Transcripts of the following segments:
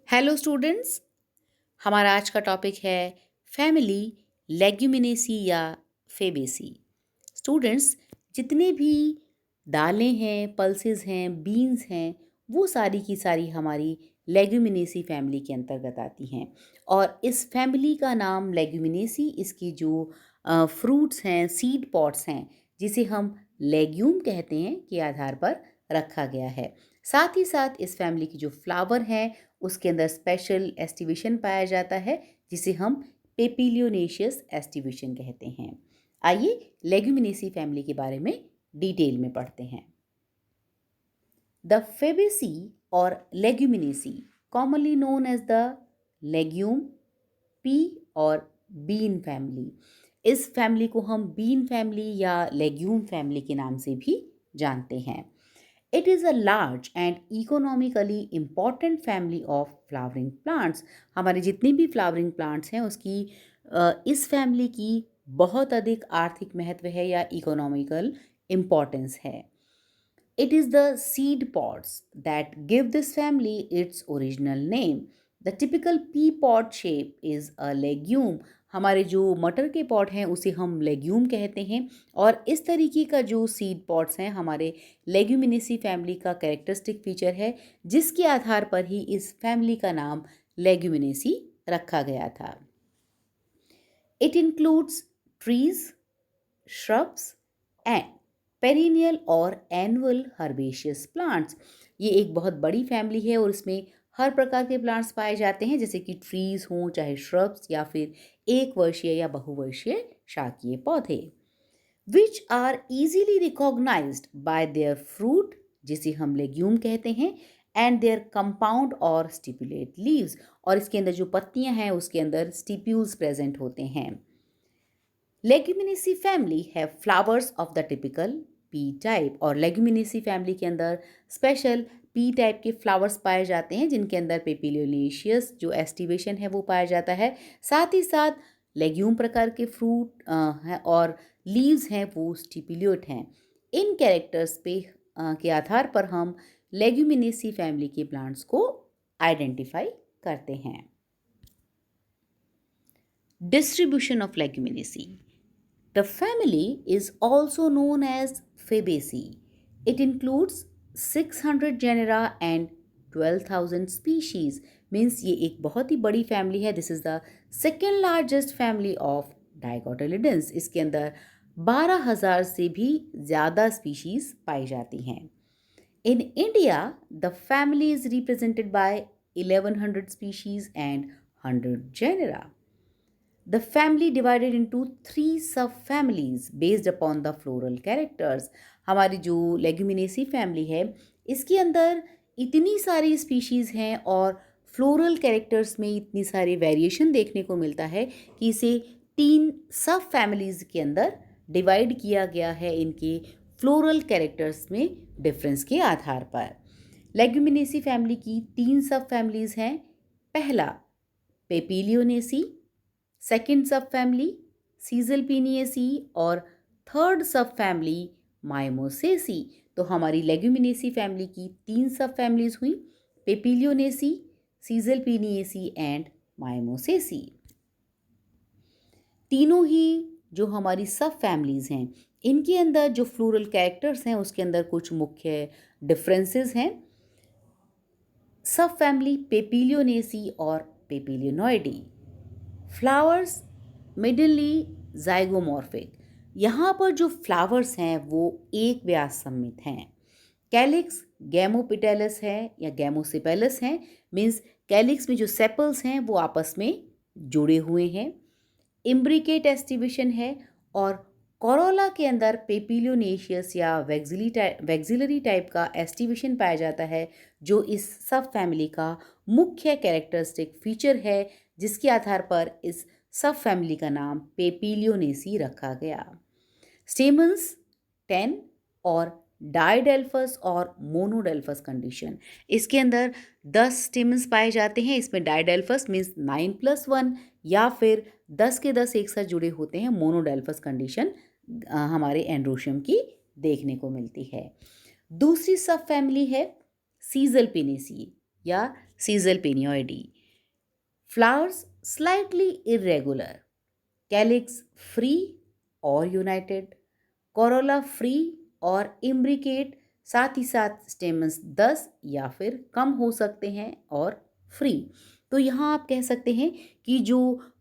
Hello students. हमारा आज का टॉपिक है फैमिली लेग्यूमिनेसी या फेबेसी। स्टूडेंट्स, जितने भी दालें हैं, पल्सेस हैं, बीन्स हैं, वो सारी की सारी हमारी लेग्यूमिनेसी फैमिली के अंतर्गत आती हैं। और इस फैमिली का नाम लेग्यूमिनेसी इसकी जो फ्रूट्स हैं, सीड पॉट्स हैं, जिसे हम लेग्यूम कहते हैं, के आधार पर रखा गया है। साथ ही साथ इस फैमिली की जो फ्लावर हैं उसके अंदर स्पेशल एस्टिवेशन पाया जाता है, जिसे हम पेपिलियोनेशियस एस्टिवेशन कहते हैं। आइए लेग्यूमिनेसी फैमिली के बारे में डिटेल में पढ़ते हैं। द फेबेसी और Leguminosae, commonly known as the legume, pea और बीन फैमिली। इस फैमिली को हम बीन फैमिली या लेग्यूम फैमिली के नाम से भी जानते हैं। It is a large and economically important family of flowering plants। हमारे जितने भी फ्लावरिंग प्लांट्स हैं उसकी इस फैमिली की बहुत अधिक आर्थिक महत्व है या इकोनॉमिकल इम्पोर्टेंस है। It is the seed pods that give this family its original name. The typical pea pod shape is a legume। हमारे जो मटर के पॉट हैं उसे हम लेग्यूम कहते हैं और इस तरीके का जो सीड पॉट्स हैं हमारे लेग्यूमिनेसी फैमिली का कैरेक्टरिस्टिक फीचर है, जिसके आधार पर ही इस फैमिली का नाम लेग्यूमिनेसी रखा गया था। It includes trees, shrubs and perennial और annual herbaceous plants। ये एक बहुत बड़ी फैमिली है और इसमें हर प्रकार के प्लांट्स पाए जाते हैं, जैसे कि ट्रीज हों, चाहे shrubs या फिर एक वर्षीय या बहुवर्षीय शाकीय पौधे। Which are easily recognized by their fruit, जिसे हम लेग्यूम कहते हैं, एंड देयर कंपाउंड और स्टिपुलेट लीव्स। और इसके अंदर जो पत्तियां हैं उसके अंदर स्टिप्यूल्स प्रेजेंट होते हैं। लेग्यूमिनेसी फैमिली है flowers of the typical P type और लेग्यूमिनेसी फैमिली के अंदर स्पेशल पी टाइप के फ्लावर्स पाए जाते हैं, जिनके अंदर पेपिलियोनेशियस जो एस्टिवेशन है वो पाया जाता है। साथ ही साथ लेग्यूम प्रकार के फ्रूट हैं और लीव्स हैं वो स्टिपुलेट हैं। इन कैरेक्टर्स पे के आधार पर हम लेग्यूमिनेसी फैमिली के प्लांट्स को आइडेंटिफाई करते हैं। Distribution of Leguminosae. The family is also known as Fabaceae. It includes 600 genera and 12,000 species। Means ये एक बहुत ही बड़ी फैमिली है। This is the second largest family of dicotyledons. इसके अंदर 12,000 से भी ज़्यादा स्पीशीज़ पाई जाती हैं। In India, the family is represented by 1100 species and 100 genera। The family divided into 3 subfamilies based upon the floral characters। हमारी जो लेग्यूमिनेसी फैमिली है इसके अंदर इतनी सारी स्पीशीज़ हैं और फ्लोरल कैरेक्टर्स में इतनी सारी वेरिएशन देखने को मिलता है कि इसे 3 सब फैमिलीज़ के अंदर डिवाइड किया गया है इनके फ्लोरल कैरेक्टर्स में डिफरेंस के आधार पर। लेग्यूमिनेसी फैमिली की 3 सब फैमिलीज़ हैं। पहला पेपिलियोनेसी, सेकेंड सब फैमिली सीजलपिनिएसी और थर्ड सब फैमिली माइमोसेसी। तो हमारी लेग्यूमिनेसी फैमिली की 3 सब फैमिलीज हुई, पेपिलियोनेसी, सीजलपिनिएसी एंड माइमोसेसी। तीनों ही जो हमारी सब फैमिलीज हैं इनके अंदर जो फ्लोरल कैरेक्टर्स हैं उसके अंदर कुछ मुख्य डिफरेंसेस हैं। सब फैमिली पेपिलियोनेसी और पेपिलियोनॉइडी। Flowers मिडनली zygomorphic. यहाँ पर जो फ्लावर्स हैं वो एक व्यास सम्मित हैं। कैलिक्स गैमोपिटेलस है या गैमोसिपेलस हैं। मीन्स कैलिक्स में जो सेपल्स हैं वो आपस में जुड़े हुए हैं। इम्ब्रिकेट एस्टिवेशन है और कोरोला के अंदर पेपिलियोनेशियस या वैक्सिलरी टाइप का एस्टिवेशन पाया जाता है, जो इस सब फैमिली का मुख्य कैरेक्टरिस्टिक फीचर है, जिसके आधार पर इस सब फैमिली का नाम पेपिलियोनेसी रखा गया। स्टेमन्स 10 और डाइडेल्फस और मोनोडेल्फस कंडीशन। इसके अंदर 10 स्टेमन्स पाए जाते हैं। इसमें डाइडेल्फस मीन्स 9+1 या फिर 10 के 10 एक साथ जुड़े होते हैं। मोनोडेल्फस कंडीशन हमारे एंड्रोशियम की देखने को मिलती है। दूसरी सब फैमिली है सीजलपिनेसी या Caesalpinioideae. Flowers slightly irregular, calyx free और यूनाइटेड, कोरोला फ्री और इम्ब्रिकेट, साथ ही साथ स्टेमन्स 10 या फिर कम हो सकते हैं और फ्री। तो यहाँ आप कह सकते हैं कि जो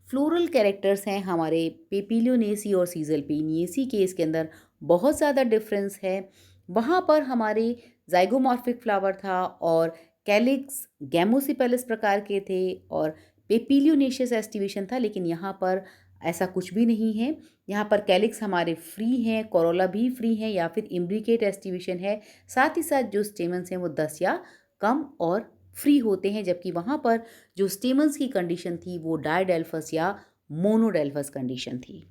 फ्लोरल कैरेक्टर्स हैं हमारे पेपिलियोनेसी और सीजल पेनियेसी के, इसके अंदर बहुत ज़्यादा डिफरेंस है। वहाँ पर हमारे जाइगोमॉर्फिक फ्लावर था और कैलिक्स गैमोसिपेलस प्रकार के थे और पेपिलियोनेशियस एस्टिवेशन था, लेकिन यहाँ पर ऐसा कुछ भी नहीं है। यहाँ पर कैलिक्स हमारे फ्री हैं, कोरोला भी फ्री हैं या फिर इम्ब्रिकेट एस्टिवेशन है। साथ ही साथ जो स्टेमन्स हैं वो 10 या कम और फ्री होते हैं, जबकि वहाँ पर जो स्टेमन्स की कंडीशन थी वो डायडेल्फस या मोनोडेल्फस कंडीशन थी।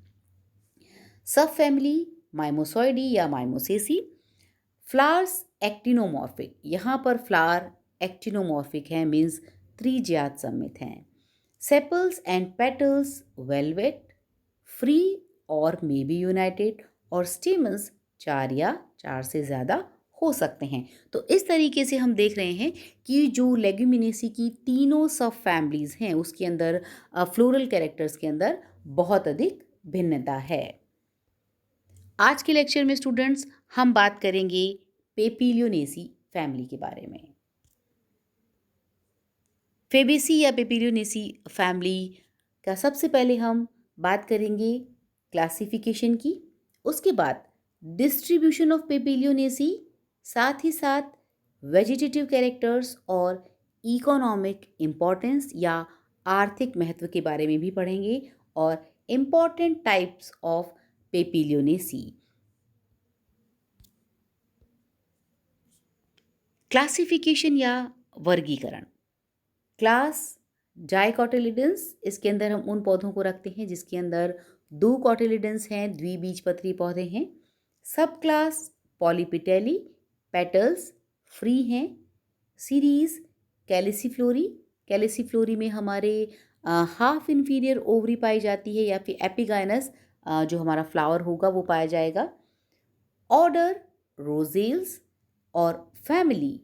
सब फैमिली माइमोसॉइडी या माइमोसेसी। फ्लावर्स एक्टिनोमॉर्फिक, यहाँ पर फ्लावर एक्टिनोमॉर्फिक है, मीन्स त्रिज्यात सममित हैं। Sepals and petals velvet, free और मे बी यूनाइटेड, और स्टेमन्स 4 या 4 से ज़्यादा हो सकते हैं। तो इस तरीके से हम देख रहे हैं कि जो लेग्यूमिनेसी की तीनों सब फैमिलीज़ हैं उसके अंदर फ्लोरल कैरेक्टर्स के अंदर बहुत अधिक भिन्नता है। आज के लेक्चर में स्टूडेंट्स हम बात करेंगे पेपिलियोनेसी फैमिली के बारे में। फेबेसी या पेपिलियोनेसी फैमिली का सबसे पहले हम बात करेंगे क्लासिफिकेशन की, उसके बाद डिस्ट्रीब्यूशन ऑफ पेपिलियोनेसी, साथ ही साथ वेजिटेटिव कैरेक्टर्स और इकोनॉमिक इम्पोर्टेंस या आर्थिक महत्व के बारे में भी पढ़ेंगे और इम्पॉर्टेंट टाइप्स ऑफ पेपिलियोनेसी। क्लासिफिकेशन या वर्गीकरण। क्लास डाइकोटिलिडन्स, इसके अंदर हम उन पौधों को रखते हैं जिसके अंदर 2 कोटिलिडन्स हैं, द्विबीजपत्री पौधे हैं। सब क्लास पॉलीपिटेली, पेटल्स फ्री हैं। सीरीज कैलिसिफ्लोरी, कैलिसिफ्लोरी में हमारे हाफ इन्फीरियर ओवरी पाई जाती है या फिर एपिगाइनस जो हमारा फ्लावर होगा वो पाया जाएगा। ऑर्डर रोजेल्स और फैमिली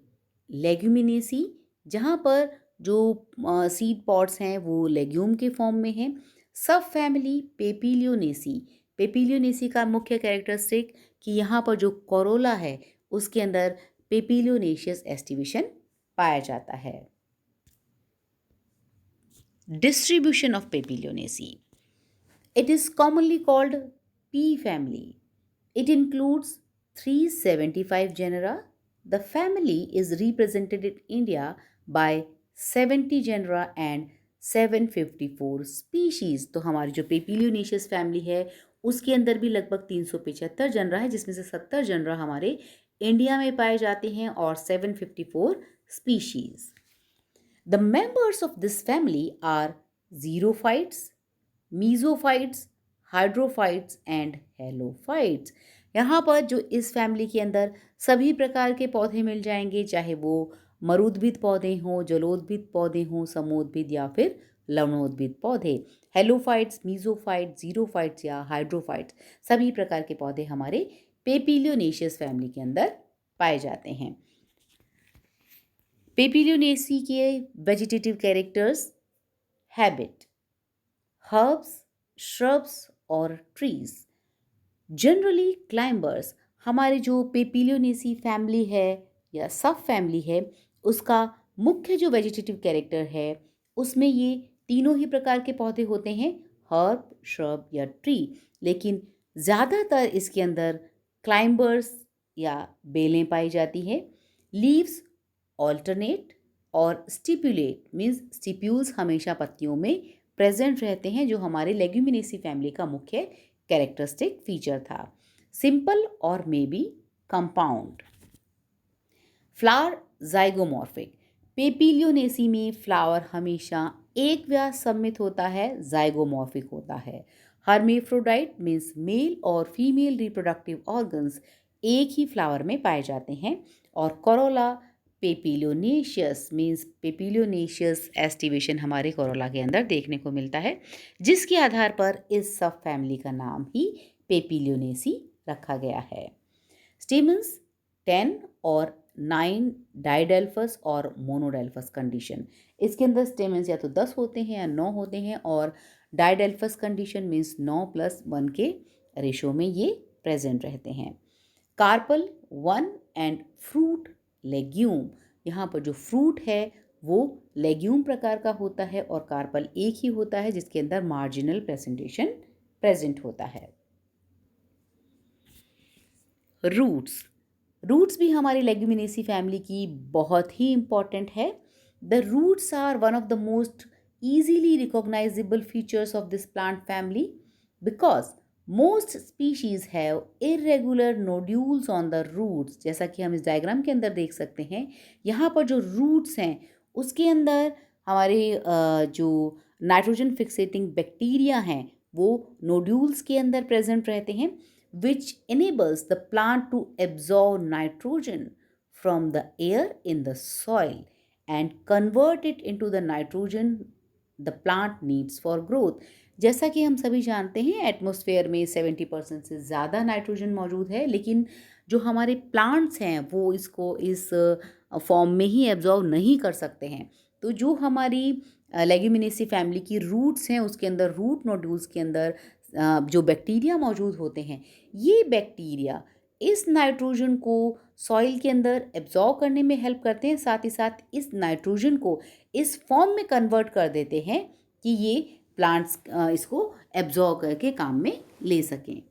लेग्यूमिनेसी, जहाँ पर जो सीड पॉट्स हैं वो लेग्यूम के फॉर्म में हैं। सब फैमिली पेपिलियोनेसी, पेपिलियोनेसी का मुख्य कैरेक्टरिस्टिक कि यहाँ पर जो कोरोला है उसके अंदर पेपिलियोनेशियस एस्टिवेशन पाया जाता है। Distribution of Papilionaceae, it is commonly called pea family. It includes 375 genera. The family is represented in India by 70 genera and 754 species. तो हमारी जो पेपिलियोनेशियस फैमिली है उसके अंदर भी लगभग 375 जनरा है, जिसमें से 70 जनरा हमारे इंडिया में पाए जाते हैं और 754 species. The members of this family are xerophytes, mesophytes, hydrophytes and halophytes. यहाँ पर जो इस फैमिली के अंदर सभी प्रकार के पौधे मिल जाएंगे, चाहे वो मरुद्भिद पौधे हों, जलोद्भिद पौधे हों, समोद्भिद या फिर लवणोद्भिद पौधे। हेलोफाइट्स, मीजोफाइट्स, जीरोफाइट्स या हाइड्रोफाइट्स, सभी प्रकार के पौधे हमारे पेपिलियोनेशियस फैमिली के अंदर पाए जाते हैं। पेपिलियोनेसी के vegetative characters, habit, herbs, shrubs और ट्रीज। जनरली क्लाइंबर्स, हमारे जो पेपिलियोनेसी फैमिली है या सब फैमिली है उसका मुख्य जो वेजिटेटिव कैरेक्टर है उसमें ये तीनों ही प्रकार के पौधे होते हैं, हर्ब, श्रब या ट्री, लेकिन ज़्यादातर इसके अंदर क्लाइंबर्स या बेलें पाई जाती है। लीव्स ऑल्टरनेट और स्टिपुलेट, मीन्स स्टिप्यूल्स हमेशा पत्तियों में प्रेजेंट रहते हैं, जो हमारे लेग्यूमिनेसी फैमिली का मुख्य कैरेक्टरिस्टिक फीचर था। सिंपल और may be compound. Flower zygomorphic, Papilionaceae में फ्लावर हमेशा एक व्यास सममित होता है, जाइगोमॉर्फिक होता है। हर्मेफ्रोडाइट मीन्स मेल और फीमेल रिप्रोडक्टिव ऑर्गन्स एक ही फ्लावर में पाए जाते हैं। और कोरोला पेपिलियोनेशियस मीन्स पेपिलियोनेशियस एस्टिवेशन हमारे कोरोला के अंदर देखने को मिलता है, जिसके आधार पर इस सब फैमिली का नाम ही पेपिलियोनेसी रखा गया है। स्टेमन्स 10 और 9 डाइडेल्फस और मोनोडेल्फस कंडीशन। इसके अंदर स्टेमन्स या तो 10 होते हैं या 9 होते हैं, और डाइडेल्फस कंडीशन मीन्स 9+1 के रेशो में ये प्रेजेंट रहते हैं। कार्पल 1 एंड फ्रूट लेग्यूम, यहाँ पर जो फ्रूट है वो लेग्यूम प्रकार का होता है और कार्पल एक ही होता है जिसके अंदर मार्जिनल प्रेजेंटेशन प्रेजेंट होता है। रूट्स भी हमारी लेग्यूमिनेसी फैमिली की बहुत ही इम्पॉर्टेंट है। The roots are one of the most easily recognizable features of this plant family because most species have irregular nodules on the roots। जैसा कि हम इस डायग्राम के अंदर देख सकते हैं, यहाँ पर जो रूट्स हैं उसके अंदर हमारे जो नाइट्रोजन फिक्सेटिंग बैक्टीरिया हैं वो नोड्यूल्स के अंदर प्रेजेंट रहते हैं, which enables the plant to absorb nitrogen from the air in the soil and convert it into the nitrogen the plant needs for growth। जैसा कि हम सभी जानते हैं एटमॉस्फेयर में 70% से ज़्यादा नाइट्रोजन मौजूद है, लेकिन जो हमारे प्लांट्स हैं वो इसको इस फॉर्म में ही एब्जॉर्व नहीं कर सकते हैं। तो जो हमारी लेग्यूमिनेसी फैमिली की रूट्स हैं उसके अंदर रूट नोड्यूल्स के अंदर जो बैक्टीरिया मौजूद होते हैं, ये बैक्टीरिया इस नाइट्रोजन को सॉइल के अंदर एब्जॉर्ब करने में हेल्प करते हैं, साथ ही साथ इस नाइट्रोजन को इस फॉर्म में कन्वर्ट कर देते हैं कि ये प्लांट्स इसको एब्जॉर्ब करके काम में ले सकें।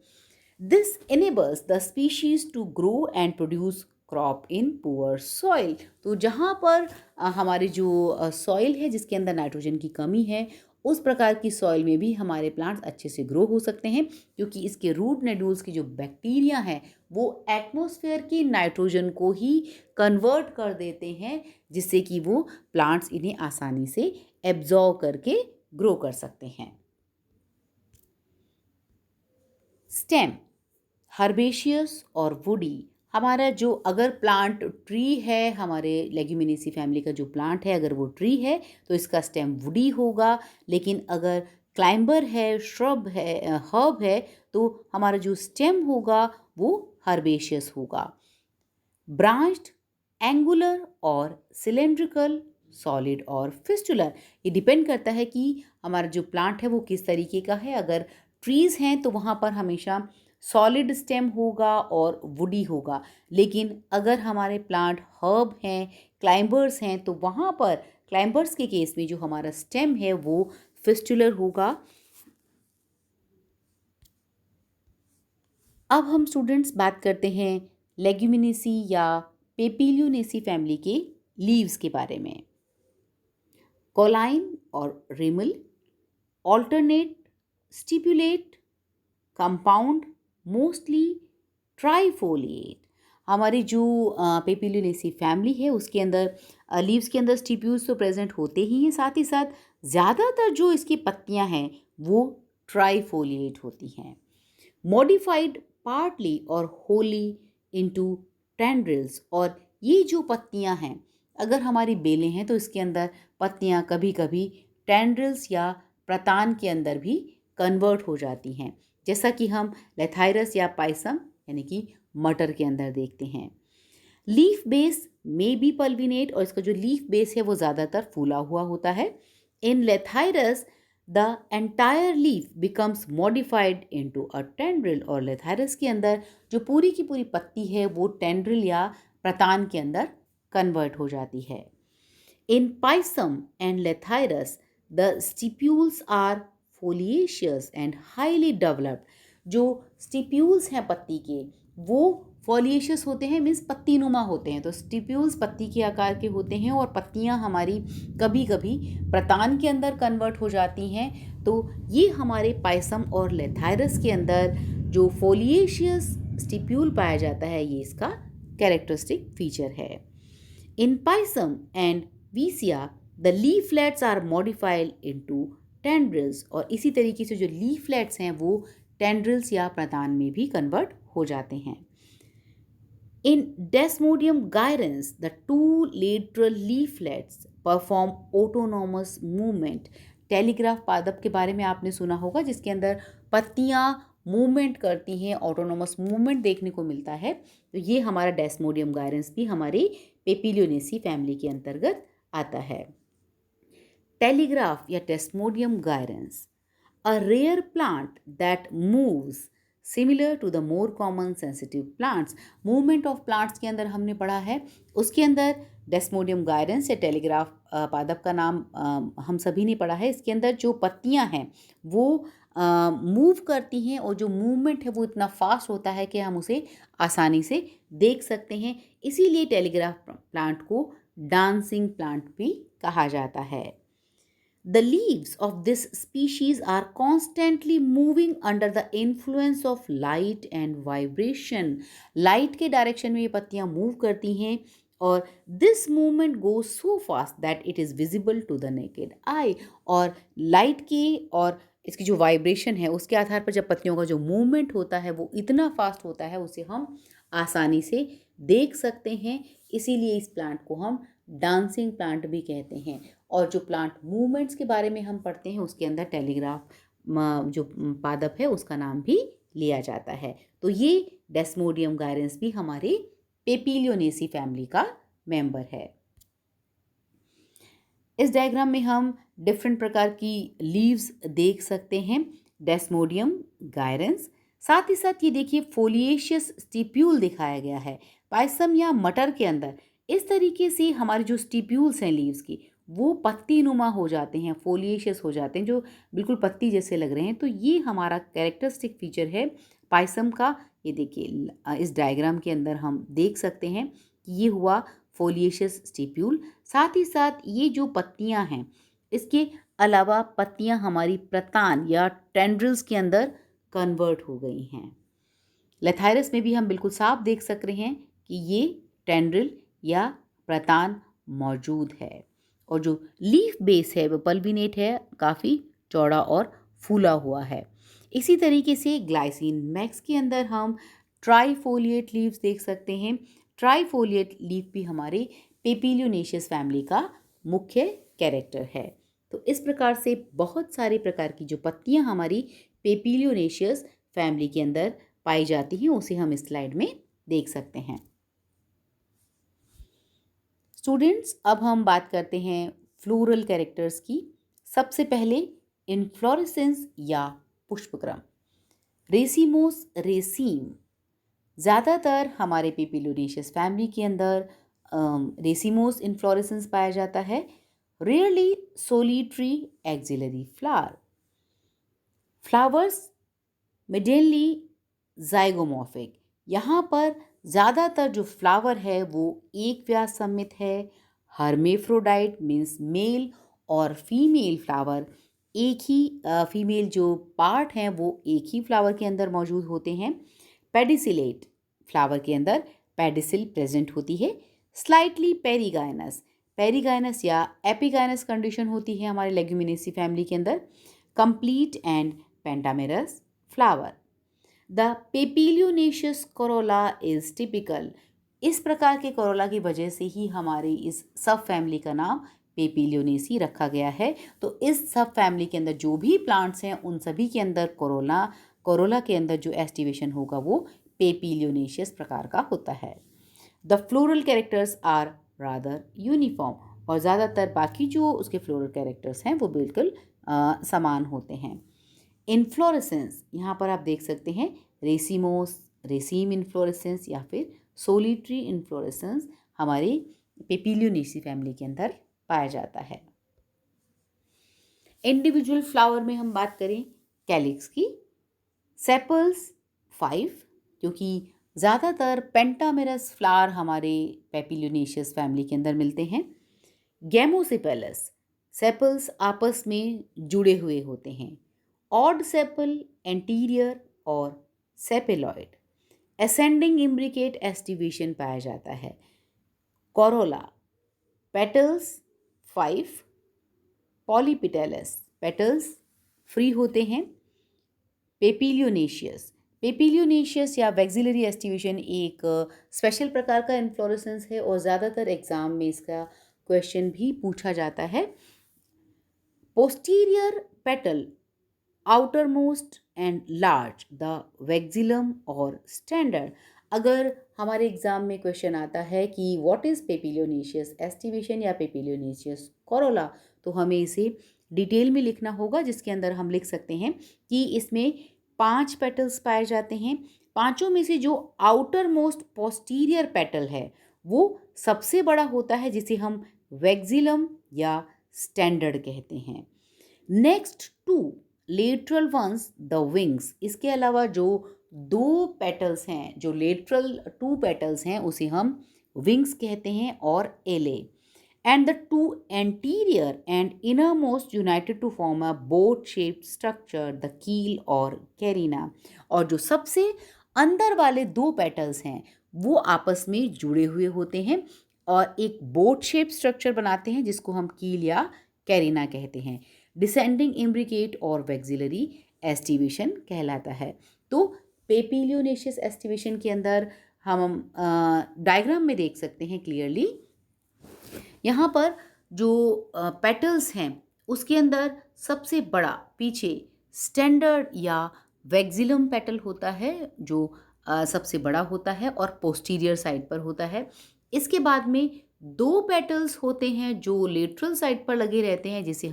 This enables the species to grow and produce crop in poor soil. तो जहाँ पर हमारी जो सॉइल है जिसके अंदर नाइट्रोजन की कमी है, उस प्रकार की सॉइल में भी हमारे प्लांट्स अच्छे से ग्रो हो सकते हैं, क्योंकि इसके रूट नोड्यूल्स की जो बैक्टीरिया हैं वो एटमॉस्फेयर की नाइट्रोजन को ही कन्वर्ट कर देते हैं, जिससे कि वो प्लांट्स इन्हें आसानी से एब्जॉर्ब करके ग्रो कर सकते हैं। स्टेम हर्बेशियस और वुडी, हमारा जो अगर प्लांट ट्री है, हमारे लेग्यूमिनेसी फैमिली का जो प्लांट है अगर वो ट्री है तो इसका स्टेम वुडी होगा, लेकिन अगर क्लाइंबर है, श्रब है, हर्ब है तो हमारा जो स्टेम होगा वो हर्बेशियस होगा। ब्रांच्ड, एंगुलर और सिलेंड्रिकल, सॉलिड और फिस्टुलर, ये डिपेंड करता है कि हमारा जो प्लांट है वो किस तरीके का है। अगर ट्रीज़ हैं तो वहाँ पर हमेशा सॉलिड स्टेम होगा और वुडी होगा, लेकिन अगर हमारे प्लांट हर्ब हैं, क्लाइंबर्स हैं, तो वहाँ पर क्लाइंबर्स के केस में जो हमारा स्टेम है वो फिस्टुलर होगा। अब हम स्टूडेंट्स बात करते हैं लेग्यूमिनेसी या पेपिलियोनेसी फैमिली के लीव्स के बारे में। कॉलाइन और Rimmel, alternate, stipulate, compound, mostly trifoliate. हमारी जो पेपिलियोनेसी फैमिली है उसके अंदर लीव्स के अंदर स्टिप्यूल्स तो प्रेजेंट होते ही हैं, साथ ही साथ ज़्यादातर जो इसकी पत्तियां हैं वो ट्राइफोलिएट होती हैं। मॉडिफाइड पार्टली और होली इनटू टेंड्रिल्स, और ये जो पत्तियां हैं अगर हमारी बेलें हैं तो इसके अंदर पत्तियां कभी कभी टेंड्रिल्स या प्रतान के अंदर भी कन्वर्ट हो जाती हैं, जैसा कि हम लेथाइरस या पाइसम यानी कि मटर के अंदर देखते हैं। लीफ बेस में बी पल्विनेट, और इसका जो लीफ बेस है वो ज़्यादातर फूला हुआ होता है। In Lathyrus the entire leaf becomes modified into a tendril, और लेथाइरस के अंदर जो पूरी की पूरी पत्ती है वो टेंड्रिल या प्रतान के अंदर कन्वर्ट हो जाती है। In Pisum and Lathyrus the stipules are foliaceous and highly developed. जो स्टिप्यूल्स हैं पत्ती के वो फोलिएशियस होते हैं, मीन्स पत्तीनुमा होते हैं। तो स्टिप्यूल्स पत्ती के आकार के होते हैं और पत्तियां हमारी कभी कभी प्रतान के अंदर कन्वर्ट हो जाती हैं। तो ये हमारे पाइसम और लेथाइरस के अंदर जो फोलिएशियस स्टिप्यूल पाया जाता है ये इसका कैरेक्टरिस्टिक फीचर है। In Pisum and Vicia the leaflets are modified into tendrils, और इसी तरीके से जो लीफलेट्स हैं वो टेंड्रिल्स या प्रतान में भी कन्वर्ट हो जाते हैं। In Desmodium gyrans the two lateral leaflets perform autonomous movement. Telegraph पादप के बारे में आपने सुना होगा, जिसके अंदर पत्तियां मूवमेंट करती हैं, ऑटोनोमस मूवमेंट देखने को मिलता है, तो ये हमारा डेस्मोडियम गायरेंस भी हमारे पेपिलियोनेसी फैमिली के अंतर्गत आता है। टेलीग्राफ या Desmodium गायरेंस, a rare plant that moves similar to the more common sensitive plants। Movement of plants के अंदर हमने पढ़ा है, उसके अंदर डेस्मोडियम गायरेंस या टेलीग्राफ पादप का नाम हम सभी ने पढ़ा है। इसके अंदर जो पत्तियां हैं वो मूव करती हैं और जो मूवमेंट है वो इतना फास्ट होता है कि हम उसे आसानी से देख सकते हैं, इसीलिए टेलीग्राफ प्लांट को डांसिंग प्लांट भी कहा जाता है। The leaves of this species are constantly moving under the influence of light and vibration। Light के डायरेक्शन में ये पत्तियां मूव करती हैं और this movement goes so fast that it is visible to the naked eye। और light के और इसकी जो वाइब्रेशन है उसके आधार पर जब पत्तियों का जो मूवमेंट होता है वो इतना फास्ट होता है उसे हम आसानी से देख सकते हैं, इसीलिए इस प्लांट को हम डांसिंग प्लांट भी कहते हैं। और जो प्लांट मूवमेंट्स के बारे में हम पढ़ते हैं उसके अंदर टेलीग्राफ जो पादप है उसका नाम भी लिया जाता है। तो ये डेस्मोडियम गायरेंस भी हमारे पेपिलियोनेसी फैमिली का मेंबर है। इस डायग्राम में हम डिफरेंट प्रकार की लीव्स देख सकते हैं डेस्मोडियम गायरेंस। साथ ही साथ ये देखिए फोलिएशियस स्टिप्यूल दिखाया गया है। पायसम या मटर के अंदर इस तरीके से हमारे जो स्टिप्यूल्स हैं लीव्स की वो पत्ती नुमा हो जाते हैं, फोलिएशियस हो जाते हैं, जो बिल्कुल पत्ती जैसे लग रहे हैं। तो ये हमारा कैरेक्टरिस्टिक फीचर है पायसम का। ये देखिए इस डायग्राम के अंदर हम देख सकते हैं कि ये हुआ फोलिएशियस स्टिप्यूल। साथ ही साथ ये जो पत्तियां हैं इसके अलावा पत्तियां हमारी प्रतान या टेंड्रिल्स के अंदर कन्वर्ट हो गई हैं। लेथायरस में भी हम बिल्कुल साफ देख सक रहे हैं कि ये टेंड्रिल या प्रतान मौजूद है और जो लीफ बेस है वो पल्बिनेट है, काफ़ी चौड़ा और फूला हुआ है। इसी तरीके से ग्लाइसिन मैक्स के अंदर हम ट्राइफोलिएट लीव्स देख सकते हैं। ट्राइफोलिएट लीफ भी हमारे पेपिलियोनेशियस फैमिली का मुख्य कैरेक्टर है। तो इस प्रकार से बहुत सारे प्रकार की जो पत्तियां हमारी पेपिलियोनेशियस फैमिली के अंदर पाई जाती हैं उसे हम इस स्लाइड में देख सकते हैं। स्टूडेंट्स, अब हम बात करते हैं फ्लोरल कैरेक्टर्स की। सबसे पहले इन्फ्लोरेसेंस या पुष्पक्रम। रेसिमोस रेसीम, ज़्यादातर हमारे पेपिलियोनेशियस फैमिली के अंदर रेसिमोस इन्फ्लोरेसेंस पाया जाता है। Rarely solitary axillary flower. Flowers mainly zygomorphic, यहाँ पर ज़्यादातर जो फ्लावर है वो एक व्यास सममित है। हर्मेफ्रोडाइट मीन्स मेल और फीमेल फ्लावर एक ही फीमेल जो पार्ट हैं वो एक ही फ्लावर के अंदर मौजूद होते हैं। पेडिसिलेट, फ्लावर के अंदर पेडिसिल प्रेजेंट होती है। स्लाइटली पेरीगाइनस, पेरीगाइनस या एपिगाइनस कंडीशन होती है हमारे लेग्यूमिनेसी फैमिली के अंदर। Complete and pentamerous flower. The papilionaceous corolla is typical, इस प्रकार के कोरोला की वजह से ही हमारी इस सब फैमिली का नाम पेपिलियोनेसी रखा गया है। तो इस सब फैमिली के अंदर जो भी प्लांट्स हैं उन सभी के अंदर कोरोला के अंदर जो एस्टिवेशन होगा वो पेपिलियोनेशियस प्रकार का होता है। The floral characters are rather uniform, और ज़्यादातर बाकी जो उसके फ्लोरल कैरेक्टर्स हैं वो बिल्कुल समान होते हैं। इन्फ्लोरेसेंस, यहाँ पर आप देख सकते हैं रेसिमोस, रेसीम इन्फ्लोरेसेंस या फिर सोलिटरी इन्फ्लोरेसेंस हमारे पेपिलियोनेसी फैमिली के अंदर पाया जाता है। इंडिविजुअल फ्लावर में हम बात करें कैलिक्स की, सेपल्स 5, क्योंकि ज़्यादातर पेंटामेरस फ्लावर हमारे पेपिलियोनेशियस फैमिली के अंदर मिलते हैं। गैमोसेपेलस, सेपल्स आपस में जुड़े हुए होते हैं। ऑड सेपल एंटीरियर और सेपेलॉइड। असेंडिंग इम्ब्रिकेट एस्टिवेशन पाया जाता है। कोरोला, पेटल्स 5, पॉलीपिटेलस, पेटल्स फ्री होते हैं। पेपिलियोनेशियस या वैक्सिलरी एस्टिवेशन एक स्पेशल प्रकार का इन्फ्लोरेसेंस है और ज़्यादातर एग्जाम में इसका क्वेश्चन भी पूछा जाता है। Posterior petal outer most and large the वेक्सिलम और स्टैंडर्ड। अगर हमारे एग्जाम में क्वेश्चन आता है कि व्हाट इज पेपिलियोनेशियस एस्टिवेशन या पेपिलियोनेशियस कोरोला, तो हमें इसे डिटेल में लिखना होगा, जिसके अंदर हम लिख सकते हैं कि इसमें 5 पेटल्स पाए जाते हैं। पांचों में से जो आउटर मोस्ट पोस्टीरियर पेटल है वो सबसे बड़ा होता है, जिसे हम वेक्सिलम या स्टैंडर्ड कहते हैं। Next to lateral ones the wings. इसके अलावा जो 2 पेटल्स हैं, जो लेटरल 2 पेटल्स हैं, उसे हम विंग्स कहते हैं और एले। And the 2 anterior and innermost united to form a boat shaped structure, the keel और कैरिना। और जो सबसे अंदर वाले 2 पेटल्स हैं वो आपस में जुड़े हुए होते हैं और एक बोट शेप स्ट्रक्चर बनाते हैं, जिसको हम कील या कैरिना कहते हैं। डिसेंडिंग इम्ब्रिकेट और वेक्सिलरी एस्टिवेशन कहलाता है। तो पेपिलियोनेशियस एस्टिवेशन के अंदर हम डायग्राम में देख सकते हैं क्लियरली। यहाँ पर जो पेटल्स हैं उसके अंदर सबसे बड़ा पीछे स्टैंडर्ड या वेक्सिलम पेटल होता है, जो सबसे बड़ा होता है और पोस्टीरियर साइड पर होता है। इसके बाद में 2 पेटल्स होते हैं जो लेटरल साइड पर लगे रहते हैं, जिसे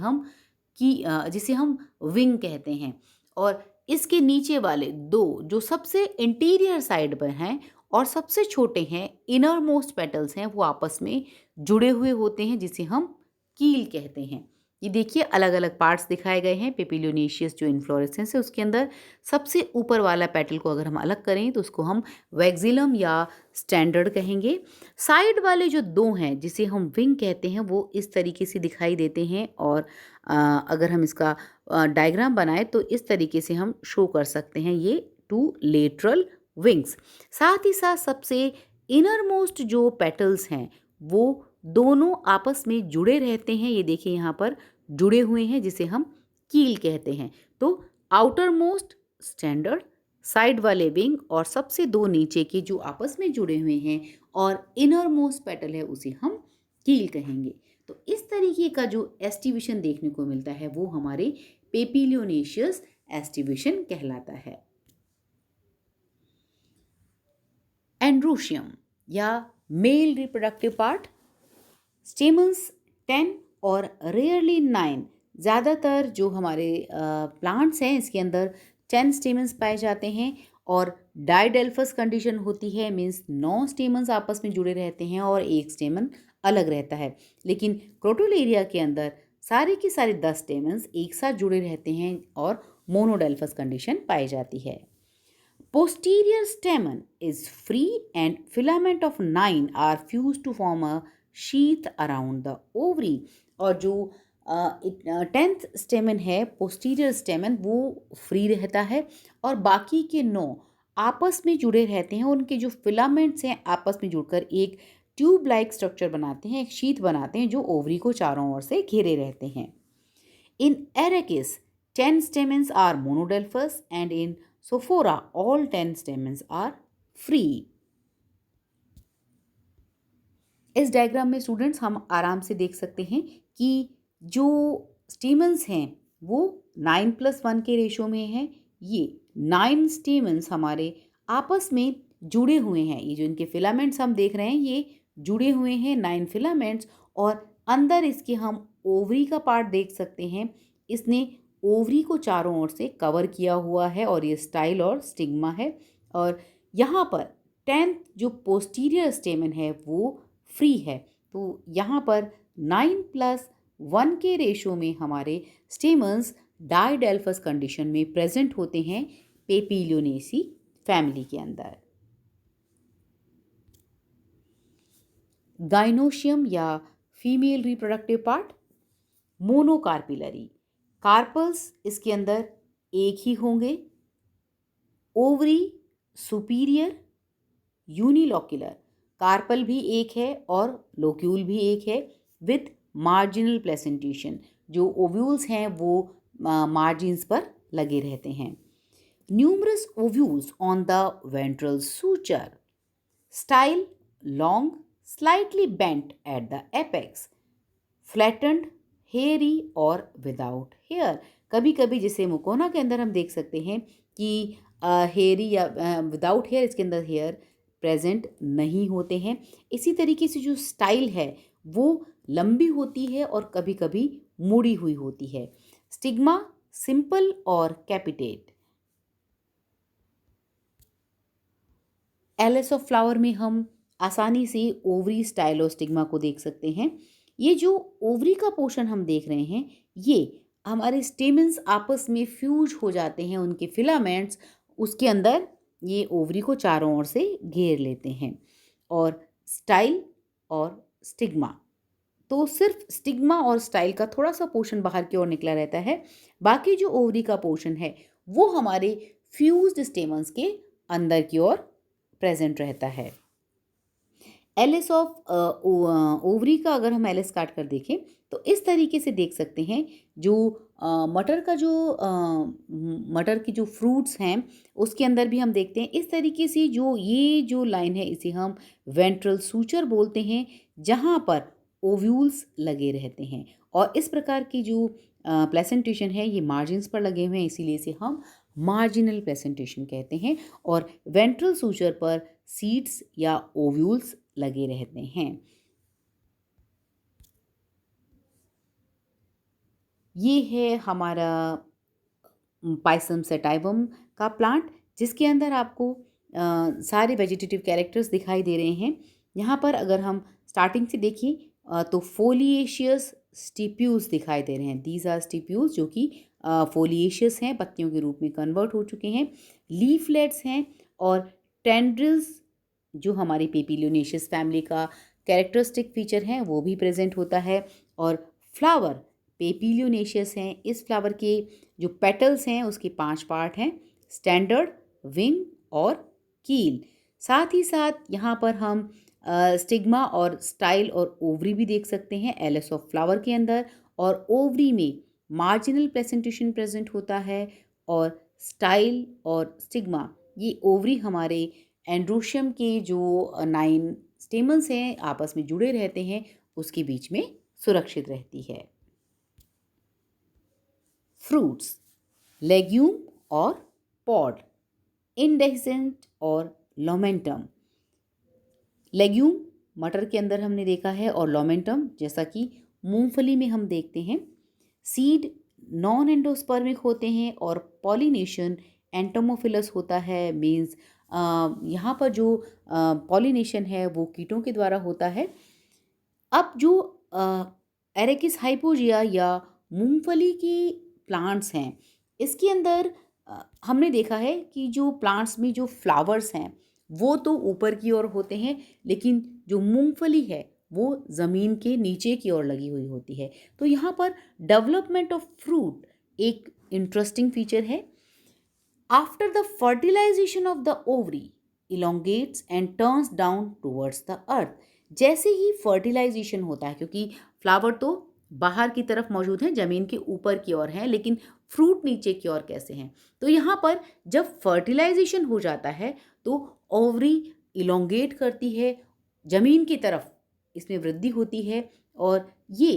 हम विंग कहते हैं। और इसके नीचे वाले 2 जो सबसे इंटीरियर साइड पर हैं और सबसे छोटे हैं, इनर मोस्ट पेटल्स हैं, वो आपस में जुड़े हुए होते हैं, जिसे हम कील कहते हैं। ये देखिए अलग अलग पार्ट्स दिखाए गए हैं। पेपिलियोनेशियस जो इन्फ्लोरेसेंस है उसके अंदर सबसे ऊपर वाला पेटल को अगर हम अलग करें तो उसको हम वेक्सिलम या स्टैंडर्ड कहेंगे। साइड वाले जो 2 हैं जिसे हम विंग कहते हैं वो इस तरीके से दिखाई देते हैं, और अगर हम इसका डायग्राम बनाए तो इस तरीके से हम शो कर सकते हैं ये 2 लेटरल विंग्स। साथ ही साथ सबसे इनर मोस्ट जो पेटल्स हैं वो दोनों आपस में जुड़े रहते हैं। ये देखिए यहाँ पर जुड़े हुए हैं, जिसे हम कील कहते हैं। तो आउटर मोस्ट स्टैंडर्ड, साइड वाले विंग और सबसे 2 नीचे के जो आपस में जुड़े हुए हैं और इनर मोस्ट पेटल है उसे हम कील कहेंगे। तो इस तरीके का जो एस्टिवेशन देखने को मिलता है वो हमारे पेपिलियोनेशियस एस्टिवेशन कहलाता है। एंड्रोशियम या मेल रिप्रोडक्टिव पार्ट। स्टेमन्स 10 और रेयरली 9, ज़्यादातर जो हमारे प्लांट्स हैं इसके अंदर 10 स्टेमन्स पाए जाते हैं और डाइडेल्फस कंडीशन होती है, मीन्स 9 स्टेमन्स आपस में जुड़े रहते हैं और 1 स्टेमन अलग रहता है। लेकिन क्रोटोलेरिया के अंदर सारे के सारे 10 स्टेमन्स एक साथ जुड़े रहते हैं और मोनोडेल्फस कंडीशन पाई जाती है। Posterior stamen is free and filament of 9 are fused to form a sheath around the ovary। और जो 10th स्टेमन है पोस्टीरियर स्टेमन वो फ्री रहता है और बाकी के 9 आपस में जुड़े रहते हैं। उनके जो फिलामेंट्स हैं आपस में जुड़कर एक ट्यूब लाइक स्ट्रक्चर बनाते हैं, एक शीथ बनाते हैं जो ओवरी को चारों ओर से घेरे रहते हैं। इन एरेकिस 10 stamens are monodelphous and in Sophora all 10 stamens are free। इस डायग्राम में स्टूडेंट्स हम आराम से देख सकते हैं कि जो स्टेमन्स हैं वो 9+1 के रेशो में हैं। ये 9 स्टेमन्स हमारे आपस में जुड़े हुए हैं। ये जो इनके फिलामेंट्स हम देख रहे हैं ये जुड़े हुए हैं 9 फिलामेंट्स, और अंदर इसके हम ओवरी का पार्ट देख सकते हैं। इसने ओवरी को चारों ओर से कवर किया हुआ है और ये स्टाइल और स्टिग्मा है। और यहाँ पर 10th जो पोस्टीरियर स्टेमन है वो फ्री है। तो यहाँ पर 9+1 के रेशो में हमारे स्टेमन्स डाइडेल्फस कंडीशन में प्रेजेंट होते हैं पेपिलियोनेसी फैमिली के अंदर। गाइनोशियम या female reproductive part. Monocarpellary, carpals इसके अंदर एक ही होंगे। ओवरी सुपीरियर यूनिलोक्युलर, कार्पल भी एक है और लोक्यूल भी एक है विथ मार्जिनल प्लेसेंटेशन। जो ओव्यूल्स हैं वो मार्जिन्स पर लगे रहते हैं। Numerous ovules on the ventral suture. Style long, slightly bent at the apex, flattened, hairy और विदाउट हेयर। कभी कभी जैसे मुकोना के अंदर हम देख सकते हैं कि हेयरी या विदाउट हेयर इसके अंदर हेयर प्रेजेंट नहीं होते हैं। इसी तरीके से जो स्टाइल है वो लंबी होती है और कभी कभी मुड़ी हुई होती है। स्टिग्मा सिंपल और कैपिटेट। एलिस ऑफ फ्लावर में हम आसानी से ओवरी स्टाइल और स्टिग्मा को देख सकते हैं। ये जो ओवरी का पोर्शन हम देख रहे हैं, ये हमारे स्टेमन्स आपस में फ्यूज हो जाते हैं, उनके फिलामेंट्स उसके अंदर ये ओवरी को चारों ओर से घेर लेते हैं। और स्टाइल और स्टिग्मा, तो सिर्फ स्टिग्मा और स्टाइल का थोड़ा सा पोर्शन बाहर की ओर निकला रहता है। बाकी जो ओवरी का पोर्शन है वो हमारे फ्यूज्ड स्टेमन्स के अंदर की ओर प्रेजेंट रहता है। एलिस ऑफ ओवरी का अगर हम एलिस काट कर देखें तो इस तरीके से देख सकते हैं। जो मटर की जो फ्रूट्स हैं उसके अंदर भी हम देखते हैं इस तरीके से। ये जो लाइन है इसे हम वेंट्रल सूचर बोलते हैं, जहाँ पर ओव्यूल्स लगे रहते हैं। और इस प्रकार की जो प्लेसेंटेशन है ये मार्जिन्स पर लगे हुए हैं, इसीलिए इसे हम मार्जिनल प्लेसेंटेशन कहते हैं। और वेंट्रल सूचर पर सीड्स या ओव्यूल्स लगे रहते हैं। ये है हमारा पाइसम सेटाइवम का प्लांट, जिसके अंदर आपको सारे वेजिटेटिव कैरेक्टर्स दिखाई दे रहे हैं। यहाँ पर अगर हम स्टार्टिंग से देखें तो फोलिएशियस स्टिप्यूल्स दिखाई दे रहे हैं। दीज आर स्टिप्यूल्स जो कि फोलिएशियस हैं, पत्तियों के रूप में कन्वर्ट हो चुके हैं। लीफलेट्स हैं और टेंड्रिल्स जो हमारी पेपिलियोनेशियस फैमिली का कैरेक्टरिस्टिक फीचर है वो भी प्रेजेंट होता है। और फ्लावर पेपिलियोनेशियस हैं। इस फ्लावर के जो पेटल्स हैं उसके 5 पार्ट हैं, स्टैंडर्ड, विंग और कील। साथ ही साथ यहाँ पर हम स्टिग्मा और स्टाइल और ओवरी भी देख सकते हैं एलिस ऑफ फ्लावर के अंदर। और ओवरी में मार्जिनल प्रेजेंटेशन प्रेजेंट होता है और स्टाइल और स्टिग्मा, ये ओवरी हमारे एंड्रोशियम के जो 9 स्टेमन्स हैं आपस में जुड़े रहते हैं उसके बीच में सुरक्षित रहती है। फ्रूट्स, लेग्यूम और पॉड, इंडेhiscent और लोमेंटम। लेग्यूम मटर के अंदर हमने देखा है और लोमेंटम जैसा कि मूंगफली में हम देखते हैं। सीड नॉन एंडोस्पर्मिक होते हैं और पॉलिनेशन एंटोमोफिलस होता है। मीन्स यहाँ पर जो पॉलिनेशन है वो कीटों के द्वारा होता है। अब जो एरेकिस हाइपोजिया या मूंगफली की प्लांट्स हैं इसके अंदर हमने देखा है कि जो प्लांट्स में जो फ्लावर्स हैं वो तो ऊपर की ओर होते हैं, लेकिन जो मूंगफली है वो ज़मीन के नीचे की ओर लगी हुई होती है। तो यहाँ पर डेवलपमेंट ऑफ फ्रूट एक इंटरेस्टिंग फीचर है। After the fertilisation of the ovary elongates and turns down towards the earth. जैसे ही फर्टिलाइजेशन होता है, क्योंकि फ्लावर तो बाहर की तरफ मौजूद हैं, ज़मीन के ऊपर की ओर हैं, लेकिन फ्रूट नीचे की ओर कैसे हैं, तो यहाँ पर जब फर्टिलाइजेशन हो जाता है तो ओवरी इलोंगेट करती है, ज़मीन की तरफ इसमें वृद्धि होती है। और ये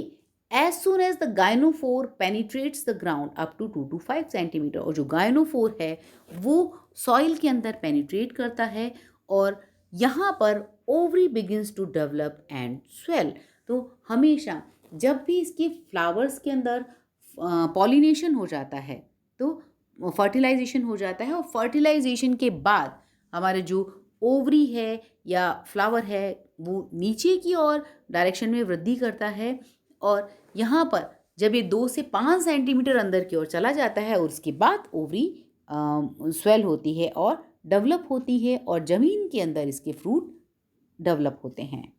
as soon as the gynophore penetrates the ground up to 2 to 5 centimetre. और जो गायनोफोर है वो सॉइल के अंदर पेनिट्रेट करता है और यहाँ पर ovary begins to develop and swell. तो हमेशा जब भी इसके फ्लावर्स के अंदर पॉलिनेशन हो जाता है तो फर्टिलाइजेशन हो जाता है, और फर्टिलाइजेशन के बाद हमारे जो ओवरी है या फ्लावर है वो नीचे की ओर डायरेक्शन में वृद्धि करता है। और यहाँ पर जब ये 2 से 5 सेंटीमीटर अंदर की ओर चला जाता है और उसके बाद ओवरी स्वेल होती है और डेवलप होती है और ज़मीन के अंदर इसके फ्रूट डेवलप होते हैं।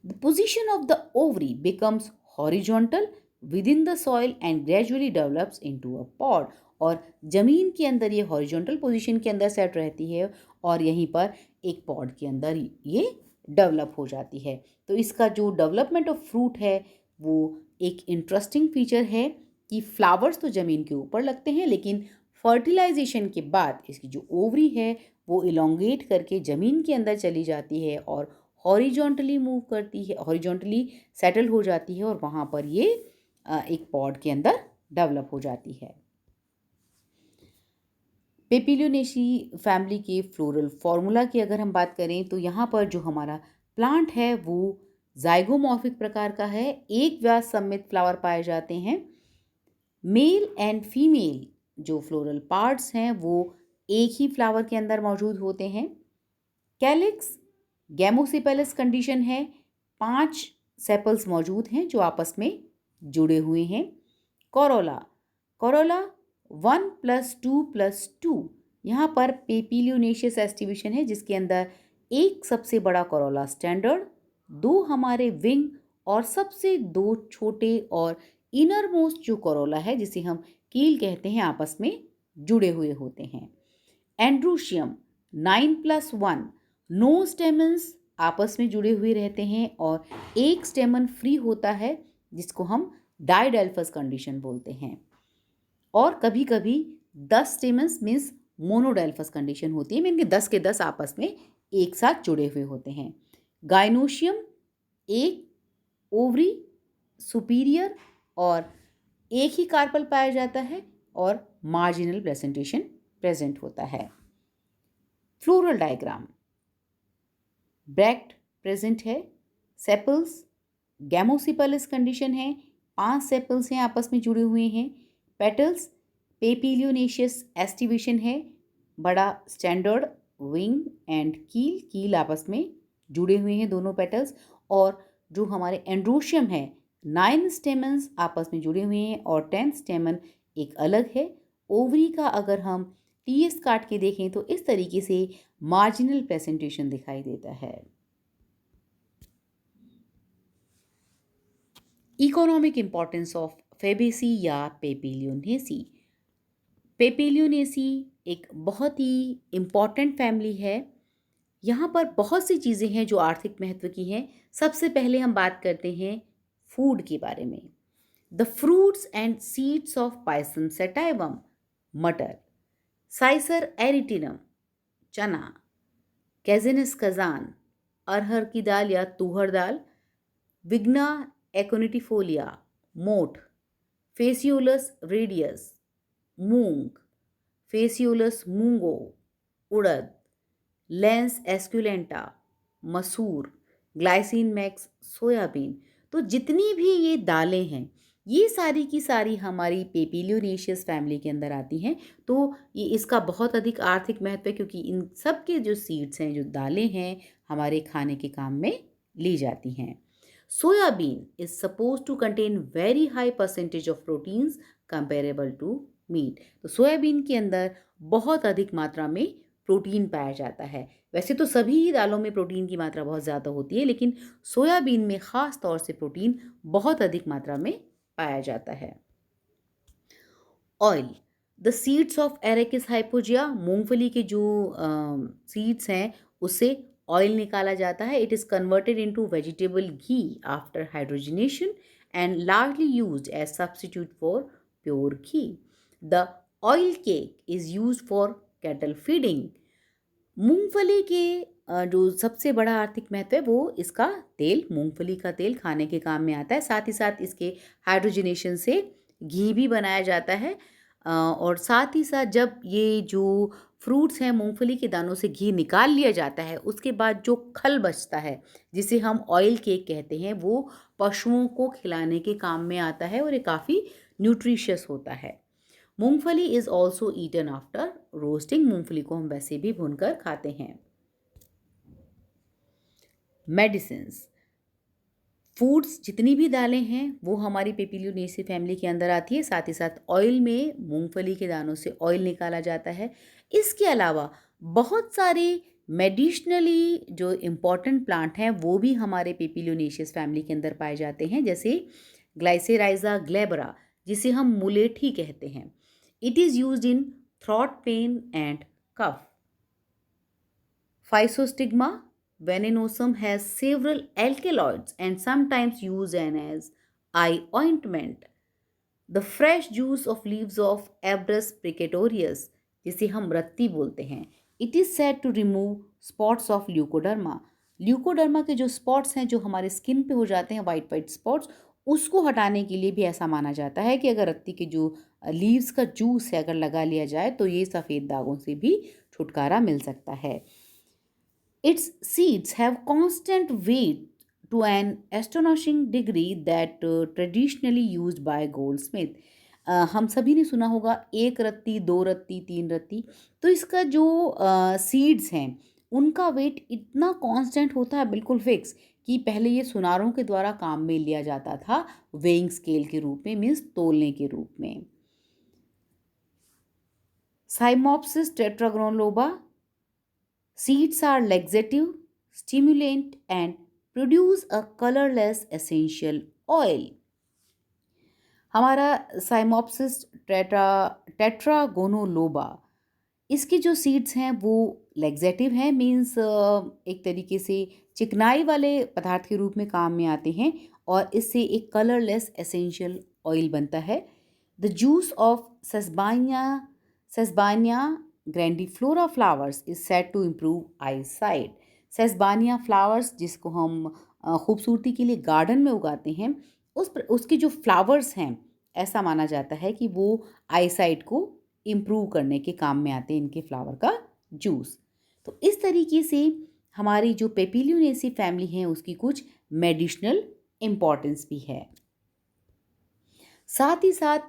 The position of the ovary becomes horizontal within the soil and gradually develops into a pod। और ज़मीन के अंदर ये हॉरिजॉन्टल पोजीशन के अंदर सेट रहती है और यहीं पर एक पॉड के अंदर ये डेवलप हो जाती है। तो इसका जो डेवलपमेंट ऑफ फ्रूट है वो एक इंटरेस्टिंग फीचर है कि फ्लावर्स तो ज़मीन के ऊपर लगते हैं, लेकिन फर्टिलाइजेशन के बाद इसकी जो ओवरी है वो इलोंगेट करके ज़मीन के अंदर चली जाती है और हॉरिजॉन्टली मूव करती है, हॉरिजॉन्टली सेटल हो जाती है और वहाँ पर ये एक पॉड के अंदर डेवलप हो जाती है। पेपिलियोनेसी फैमिली के फ्लोरल फॉर्मूला की अगर हम बात करें तो यहाँ पर जो हमारा प्लांट है वो जाइगोमॉर्फिक प्रकार का है। एक व्यास सममित फ्लावर पाए जाते हैं। मेल एंड फीमेल जो फ्लोरल पार्ट्स हैं वो एक ही फ्लावर के अंदर मौजूद होते हैं। कैलिक्स गैमोसिपेलस कंडीशन है। 5 सेपल्स मौजूद हैं जो आपस में जुड़े हुए हैं। कोरोला कोरोला 1+2+2, यहाँ पर पेपिलियोनेशियस एस्टिवेशन है जिसके अंदर एक सबसे बड़ा कोरोला स्टैंडर्ड, 2 हमारे विंग और सबसे 2 छोटे और इनर मोस्ट जो कोरोला है जिसे हम कील कहते हैं आपस में जुड़े हुए होते हैं। एंड्रूशियम 9+1, 9 स्टेमन्स आपस में जुड़े हुए रहते हैं और एक स्टेमन फ्री होता है जिसको हम डाइडेल्फस कंडीशन बोलते हैं। और कभी कभी 10 स्टेमन्स मीन्स मोनोडेल्फस कंडीशन होती है, मीन के 10 के 10 आपस में एक साथ जुड़े हुए होते हैं। गाइनोशियम एक ओवरी सुपीरियर और एक ही कार्पल पाया जाता है और मार्जिनल प्रेजेंटेशन प्रेजेंट होता है। फ्लोरल डायग्राम ब्रैक्ट प्रेजेंट है। सेपल्स गैमोसिपेलस कंडीशन है, 5 सेपल्स हैं आपस में जुड़े हुए हैं। पेटल्स पेपिलियोनेशियस एस्टिवेशन है, बड़ा स्टैंडर्ड विंग एंड कील आपस में जुड़े हुए हैं दोनों पेटल्स। और जो हमारे एंड्रोशियम है 9 स्टेमन्स आपस में जुड़े हुए हैं और 10 स्टेमन एक अलग है। ओवरी का अगर हम टीएस काट के देखें तो इस तरीके से मार्जिनल प्रेजेंटेशन दिखाई देता है। इकोनॉमिक इंपॉर्टेंस ऑफ फेबेसी या पेपिलियोनेसी। पेपिलियोनेसी एक बहुत ही इम्पॉर्टेंट फैमिली है। यहाँ पर बहुत सी चीज़ें हैं जो आर्थिक महत्व की हैं। सबसे पहले हम बात करते हैं फूड के बारे में। The fruits and seeds of payasam sativum मटर, साइसर एरिटिनम चना, कैजेनस कजान अरहर की दाल या तुहर दाल, विग्ना एकोनिटिफोलिया मोठ, फेसियोलस रेडियस मूंग, फेसियोलस मूंगो उड़द, लेंस एस्कुलेंटा मसूर, ग्लाइसिन मैक्स सोयाबीन। तो जितनी भी ये दालें हैं ये सारी की सारी हमारी पेपिलियोनेशियस फैमिली के अंदर आती हैं। तो ये इसका बहुत अधिक आर्थिक महत्व है क्योंकि इन सब के जो सीड्स हैं, जो दालें हैं, हमारे खाने के काम में ली जाती हैं। Soybean is suppose to contain very high percentage of proteins comparable to meat. तो सोयाबीन के अंदर बहुत अधिक मात्रा में प्रोटीन पाया जाता है। वैसे तो सभी ही दालों में प्रोटीन की मात्रा बहुत ज़्यादा होती है, लेकिन सोयाबीन में ख़ास तौर से प्रोटीन बहुत अधिक मात्रा में पाया जाता है। Oil, the seeds of एरेकिस hypogaea, मूंगफली के जो सीड्स हैं उससे ऑयल निकाला जाता है। It is converted into vegetable ghee after hydrogenation and largely used as substitute for pure ghee. The oil cake is used for cattle feeding. मूंगफली के जो सबसे बड़ा आर्थिक महत्व है वो इसका तेल, मूंगफली का तेल खाने के काम में आता है। साथ ही साथ इसके हाइड्रोजनेशन से घी भी बनाया जाता है। और साथ ही साथ जब ये जो फ्रूट्स हैं, मूंगफली के दानों से घी निकाल लिया जाता है, उसके बाद जो खल बचता है जिसे हम ऑयल केक कहते हैं, वो पशुओं को खिलाने के काम में आता है और ये काफ़ी न्यूट्रिशियस होता है। Moongphali is also eaten after roasting. मूंगफली को हम वैसे भी भूनकर खाते हैं। मेडिसिन्स, फूड्स जितनी भी दालें हैं वो हमारी पेपिलियोनेसी फैमिली के अंदर आती है। साथ ही साथ ऑयल में मूंगफली के दानों से ऑयल निकाला जाता है। इसके अलावा बहुत सारे मेडिसिनली जो इम्पॉर्टेंट प्लांट हैं वो भी हमारे पेपिलियोनेशियस फैमिली के अंदर पाए जाते हैं, जैसे ग्लाइसेराइजा ग्लैबरा जिसे हम मुलेठी कहते हैं। It is used in throat pain and cough. Physostigma venenosum has several alkaloids and sometimes used as eye ointment. The fresh juice of leaves of Abrus precatorius, जिसे हम रत्ती बोलते हैं, it is said to remove spots of leukoderma. Leucoderma के जो spots हैं जो हमारे स्किन पे हो जाते हैं, वाइट वाइट स्पॉट्स, उसको हटाने के लिए भी ऐसा माना जाता है कि अगर रत्ती के जो लीव्स का जूस है अगर लगा लिया जाए तो ये सफ़ेद दागों से भी छुटकारा मिल सकता है। Its seeds have constant weight to an astonishing degree that traditionally used by goldsmith। हम सभी ने सुना होगा एक रत्ती, दो रत्ती, तीन रत्ती। तो इसका जो सीड्स हैं उनका वेट इतना कांस्टेंट होता है, बिल्कुल फिक्स, कि पहले ये सुनारों के द्वारा काम में लिया जाता था वेइंग स्केल के रूप में, मीन्स तोलने के रूप में। Cyamopsis tetragonoloba seeds are laxative, stimulant and produce a colorless essential oil। हमारा साइमोप्सिस टेट्रागोनोलोबा, इसके जो सीड्स हैं वो लेग्जेटिव हैं, मीन्स एक तरीके से चिकनाई वाले पदार्थ के रूप में काम में आते हैं और इससे एक कलरलेस एसेंशियल ऑयल बनता है। The juice of Sesbania grandiflora flowers is said to improve eyesight. Sesbania flowers जिसको हम खूबसूरती के लिए गार्डन में उगाते हैं, उसके जो फ्लावर्स हैं ऐसा माना जाता है कि वो आई साइट को इम्प्रूव करने के काम में आते हैं, इनके फ्लावर का जूस। तो इस तरीके से हमारी जो पेपिलियोनेसी फैमिली है उसकी कुछ मेडिसिनल इम्पॉर्टेंस भी है। साथ ही साथ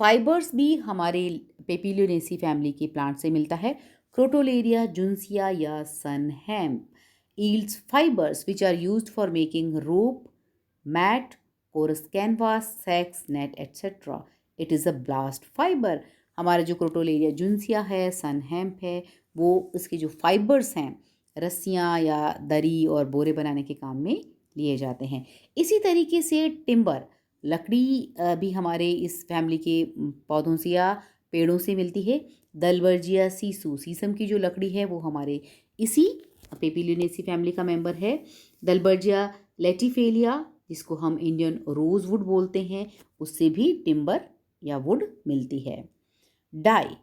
फाइबर्स भी हमारे पेपिलियोनेसी फैमिली के प्लांट से मिलता है। क्रोटोलेरिया जुन्सिया या sunn hemp yields fibers which are used for making rope, mat, chorus canvas, sacks, net, etc. It is a blast fiber। हमारा जो क्रोटोलेरिया जुन्सिया है, सनहेम्प है, वो उसके जो फाइबर्स हैं रस्सियाँ या दरी और बोरे बनाने के काम में लिए जाते हैं। इसी तरीके से टिम्बर लकड़ी भी हमारे इस फैमिली के पौधों से या पेड़ों से मिलती है। दलबर्जिया सीसू, शीशम की जो लकड़ी है वो हमारे इसी पेपिलियोनेसी फैमिली का मेंबर है। दलबर्जिया लेटिफेलिया जिसको हम इंडियन रोज वुड बोलते हैं, उससे भी टिम्बर या वुड मिलती है। डाई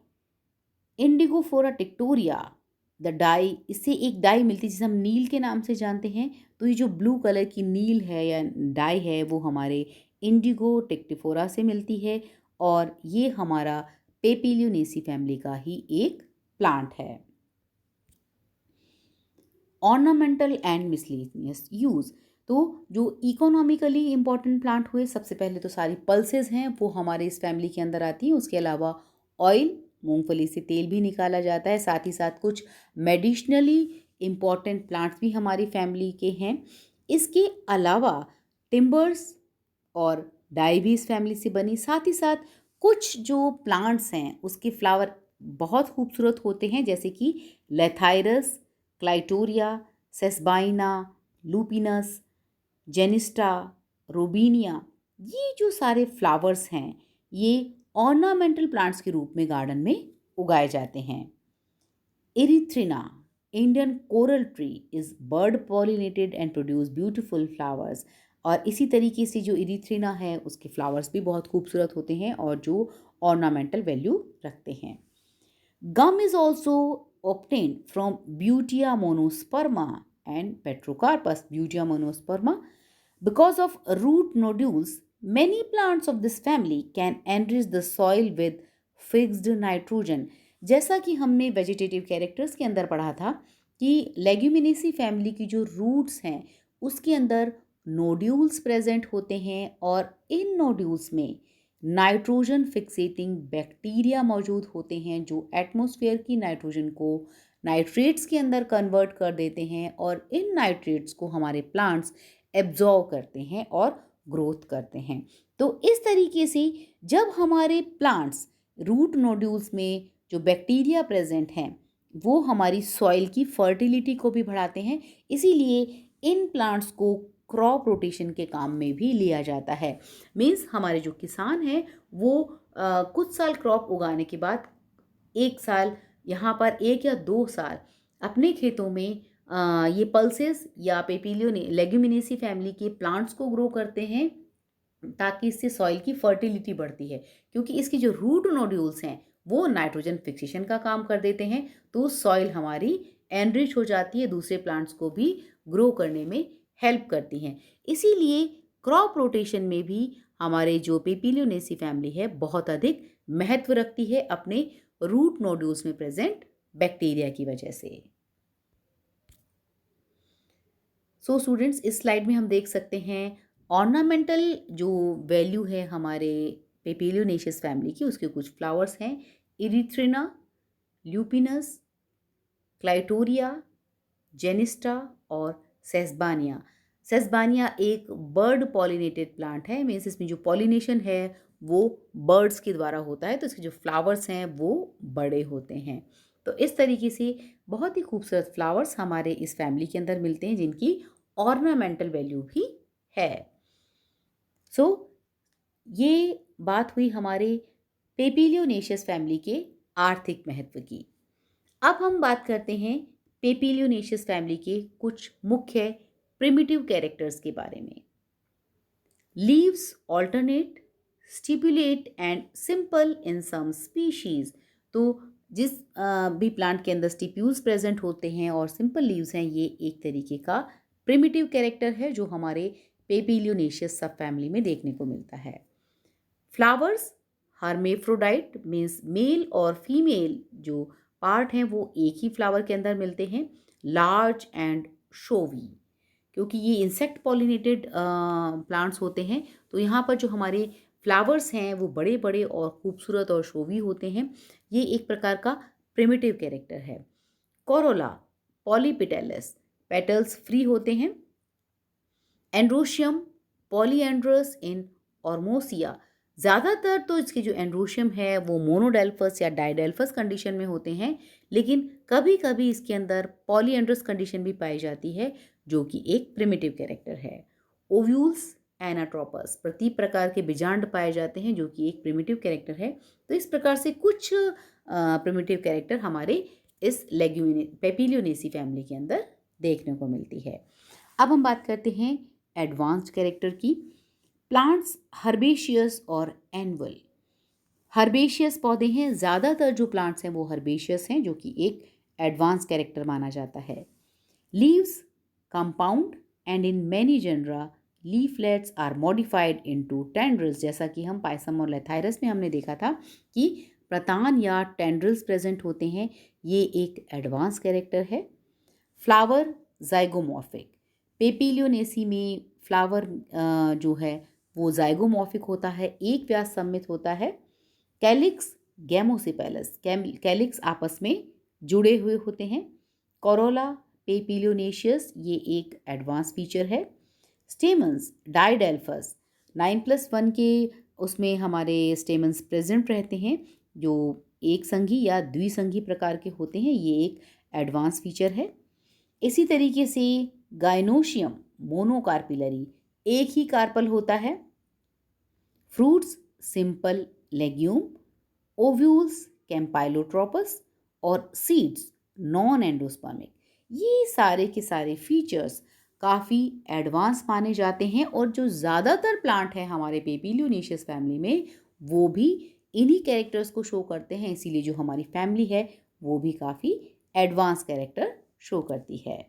इंडिगोफोरा टिक्टोरिया, द डाई, इससे एक डाई मिलती है जिसे हम नील के नाम से जानते हैं। तो ये जो ब्लू कलर की नील है या डाई है वो हमारे इंडिगो टिक्टिफोरा से मिलती है और ये हमारा पेपिलियोनेसी फैमिली का ही एक प्लांट है। ऑर्नामेंटल एंड मिसलेनियस यूज़, तो जो इकोनॉमिकली इम्पॉर्टेंट प्लांट हुए, सबसे पहले तो सारी पल्सेस हैं वो हमारे इस फैमिली के अंदर आती हैं। उसके अलावा ऑयल, मूंगफली से तेल भी निकाला जाता है। साथ ही साथ कुछ मेडिसिनली इम्पॉर्टेंट प्लांट्स भी हमारी फैमिली के हैं। इसके अलावा टिम्बर्स और डाई भी इस फैमिली से बनी। साथ ही साथ कुछ जो प्लांट्स हैं उसके फ्लावर बहुत खूबसूरत होते हैं, जैसे कि लेथाइरस, क्लाइटोरिया, सेस्बाइना, लूपिनस, जेनिस्टा, रोबीनिया, ये जो सारे फ्लावर्स हैं ये ऑर्नामेंटल प्लांट्स के रूप में गार्डन में उगाए जाते हैं। Erythrina Indian coral tree is bird pollinated and produce beautiful flowers. और इसी तरीके से जो एरिथ्रिना है उसके फ्लावर्स भी बहुत खूबसूरत होते हैं और जो ऑर्नामेंटल वैल्यू रखते हैं। Gum is also obtained from Butea monosperma and Petrocarpus Butea monosperma। Because of root nodules, many plants of this family can enrich the soil with fixed nitrogen। जैसा कि हमने वेजिटेटिव कैरेक्टर्स के अंदर पढ़ा था कि लेग्यूमिनेसी फैमिली की जो रूट्स हैं उसके अंदर नोड्यूल्स प्रेजेंट होते हैं और इन नोड्यूल्स में नाइट्रोजन फिक्सेटिंग बैक्टीरिया मौजूद होते हैं जो एटमॉस्फेयर की नाइट्रोजन को नाइट्रेट्स के अंदर कन्वर्ट कर देते हैं और इन नाइट्रेट्स को हमारे प्लांट्स एब्जॉर्व करते हैं और ग्रोथ करते हैं। तो इस तरीके से जब हमारे प्लांट्स रूट नोड्यूल्स में जो बैक्टीरिया प्रेजेंट हैं वो हमारी सॉइल की फर्टिलिटी को भी बढ़ाते हैं, इसीलिए इन प्लांट्स को क्रॉप रोटेशन के काम में भी लिया जाता है। मीन्स हमारे जो किसान हैं वो कुछ साल क्रॉप उगाने के बाद एक साल यहाँ पर 1 या 2 साल अपने खेतों में ये पल्सेस या लेग्यूमिनेसी फैमिली के प्लांट्स को ग्रो करते हैं ताकि इससे सॉइल की फर्टिलिटी बढ़ती है, क्योंकि इसके जो रूट नोड्यूल्स हैं वो नाइट्रोजन फिक्सेशन का काम कर देते हैं। तो सॉइल हमारी एनरिच हो जाती है, दूसरे प्लांट्स को भी ग्रो करने में हेल्प करती हैं। इसीलिए क्रॉप रोटेशन में भी हमारे जो पेपिलियोनेसी फैमिली है बहुत अधिक महत्व रखती है अपने रूट नोड्यूल्स में प्रेजेंट बैक्टीरिया की वजह से। सो स्टूडेंट्स, इस स्लाइड में हम देख सकते हैं ऑर्नामेंटल जो वैल्यू है हमारे पेपिलियोनेशियस फैमिली की, उसके कुछ फ्लावर्स हैं, इरिथ्रिना, ल्यूपिनस, क्लाइटोरिया, जेनिस्टा और सेस्बानिया। सेस्बानिया एक बर्ड पॉलिनेटेड प्लांट है, मीन्स इसमें जो पॉलिनेशन है वो बर्ड्स के द्वारा होता है, तो इसके जो फ्लावर्स हैं वो बड़े होते हैं। तो इस तरीके से बहुत ही खूबसूरत फ्लावर्स हमारे इस फैमिली के अंदर मिलते हैं जिनकी ऑर्नामेंटल वैल्यू भी है। सो ये बात हुई हमारे पेपिलियोनेशियस फैमिली के आर्थिक महत्व की। अब हम बात करते हैं पेपिलियोनेशियस फैमिली के कुछ मुख्य प्रिमिटिव कैरेक्टर्स के बारे में। Leaves alternate, stipulate and simple in some species. तो जिस भी प्लांट के अंदर स्टिप्यूल्स प्रेजेंट होते हैं और सिंपल लीव्स हैं, ये एक तरीके का प्रिमिटिव कैरेक्टर है जो हमारे पेपिलियोनेशियस सब फैमिली में देखने को मिलता है। फ्लावर्स हर्मेफ्रोडाइट, मीन्स मेल और फीमेल जो पार्ट हैं वो एक ही फ्लावर के अंदर मिलते हैं। लार्ज एंड शोवी, क्योंकि ये इंसेक्ट पॉलिनेटेड प्लांट्स होते हैं, तो यहाँ पर जो हमारे फ्लावर्स हैं वो बड़े बड़े और खूबसूरत और शोवी होते हैं। ये एक प्रकार का प्रिमिटिव कैरेक्टर है। कोरोला पॉलीपिटेलस, पेटल्स फ्री होते हैं। एंड्रोशियम पॉलीएंड्रस इन ऑर्मोसिया, ज़्यादातर तो इसके जो एंड्रोशियम है वो मोनोडेल्फस या डाइडेल्फस कंडीशन में होते हैं, लेकिन कभी कभी इसके अंदर पॉलीएंड्रस कंडीशन भी पाई जाती है जो कि एक प्रिमिटिव कैरेक्टर है। ओव्यूल्स एनाट्रोपस, प्रति प्रकार के बीजांड पाए जाते हैं जो कि एक प्रिमिटिव कैरेक्टर है। तो इस प्रकार से कुछ प्रिमिटिव कैरेक्टर हमारे इस पेपिलियोनेसी फैमिली के अंदर देखने को मिलती है। अब हम बात करते हैं एडवांस्ड कैरेक्टर की। प्लांट्स हर्बेशियस और एनुअल। हर्बेशियस पौधे हैं, ज़्यादातर जो प्लांट्स हैं वो हर्बेशियस हैं जो कि एक एडवांस कैरेक्टर माना जाता है। Leaves compound and in many genera leaflets are modified into tendrils, जैसा कि हम पायसम और लेथाइरस में हमने देखा था कि प्रतान या टेंड्रिल्स प्रेजेंट होते हैं, ये एक एडवांस कैरेक्टर है। फ्लावर जाइगोमॉर्फिक, पेपिलियोनेसी में फ्लावर जो है वो जाइगोमॉर्फिक होता है, एक व्यास सममित होता है। कैलिक्स गैमोसिपेलस, कैलिक्स आपस में जुड़े हुए होते हैं। कोरोला पेपिलियोनेशियस, ये एक एडवांस फीचर है। स्टेमन्स डाइडेल्फस, 9+1 के उसमें हमारे स्टेमन्स प्रेजेंट रहते हैं जो एक संघी या द्विसंघी प्रकार के होते हैं, ये एक एडवांस फीचर है। इसी तरीके से गाइनोशियम मोनोकार्पिलरी, एक ही कार्पल होता है। फ्रूट्स सिंपल लेग्यूम, ओव्यूल्स कैम्पाइलोट्रोपस और सीड्स नॉन एंडोस्पर्मिक। ये सारे के सारे फीचर्स काफ़ी एडवांस माने जाते हैं और जो ज़्यादातर प्लांट हैं हमारे पेपिलियोनेशियस फैमिली में वो भी इन्हीं कैरेक्टर्स को शो करते हैं, इसीलिए जो हमारी फैमिली है वो भी काफ़ी एडवांस कैरेक्टर शो करती है।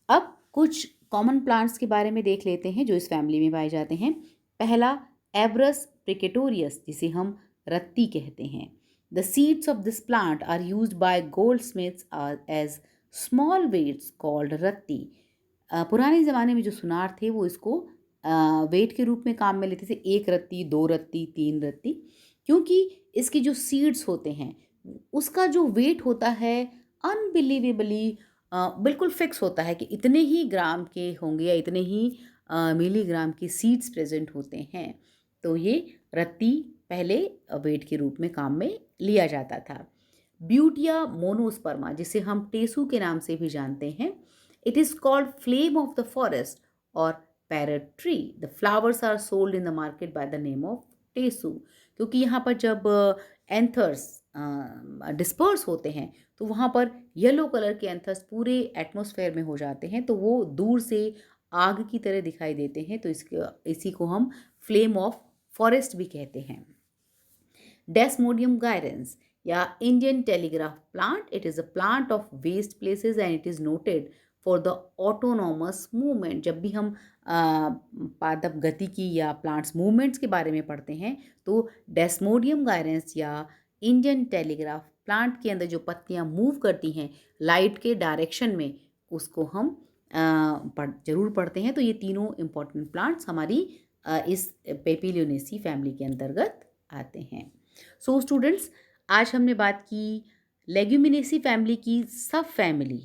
अब कुछ कॉमन प्लांट्स के बारे में देख लेते हैं जो इस फैमिली में पाए जाते हैं। पहला एब्रस प्रिकेटोरियस, जिसे हम रत्ती कहते हैं। The seeds of this plant are used by goldsmiths as small weights called ratti. पुराने ज़माने में जो सुनार थे वो इसको वेट के रूप में काम में लेते थे, 1 रत्ती, 2 रत्ती, 3 रत्ती, क्योंकि इसके जो सीड्स होते हैं उसका जो वेट होता है अनबिलीवेबली बिल्कुल फिक्स होता है कि इतने ही ग्राम के होंगे या इतने ही मिलीग्राम की सीड्स प्रेजेंट होते हैं। तो ये रत्ती पहले वेट के रूप में काम में लिया जाता था। ब्यूटिया मोनोस्पर्मा, जिसे हम टेसू के नाम से भी जानते हैं, it is called flame of the forest और parrot tree. The flowers are sold in the market by the name of tesu, क्योंकि यहाँ पर जब एंथर्स डिस्पर्स होते हैं तो वहाँ पर येलो कलर के एंथर्स पूरे एटमॉस्फेयर में हो जाते हैं, तो वो दूर से आग की तरह दिखाई देते हैं, तो इसी को हम फ्लेम ऑफ फॉरेस्ट भी कहते हैं। डेस्मोडियम गायरेंस या Indian telegraph plant, it is a plant of waste places and it is noted for the autonomous movement. जब भी हम पादप गतिकी या प्लांट्स मूवमेंट्स के बारे में पढ़ते हैं तो डेस्मोडियम गायरेंस या इंडियन टेलीग्राफ, प्लांट के अंदर जो पत्तियां मूव करती हैं लाइट के डायरेक्शन में, उसको हम जरूर पढ़ते हैं। तो ये तीनों इम्पॉर्टेंट प्लांट्स हमारी इस पेपिलियोनेसी फैमिली के अंतर्गत आते हैं। सो स्टूडेंट्स, आज हमने बात की लेग्यूमिनेसी फैमिली की सब फैमिली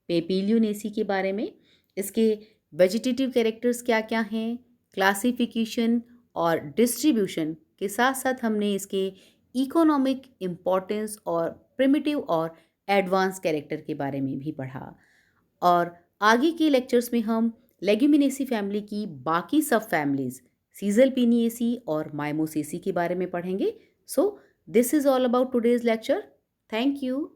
पेपिलियोनेसी के बारे में। इसके वेजिटेटिव कैरेक्टर्स क्या क्या हैं, क्लासिफिकेशन और डिस्ट्रीब्यूशन के साथ साथ हमने इसके इकोनॉमिक इम्पोर्टेंस और प्रिमिटिव और एडवांस कैरेक्टर के बारे में भी पढ़ा। और आगे के लेक्चर्स में हम लेग्यूमिनेसी फैमिली की बाकी सब फैमिलीज सीजलपिनिएसी और माइमोसेसी के बारे में पढ़ेंगे। So this is all about today's lecture. Thank you.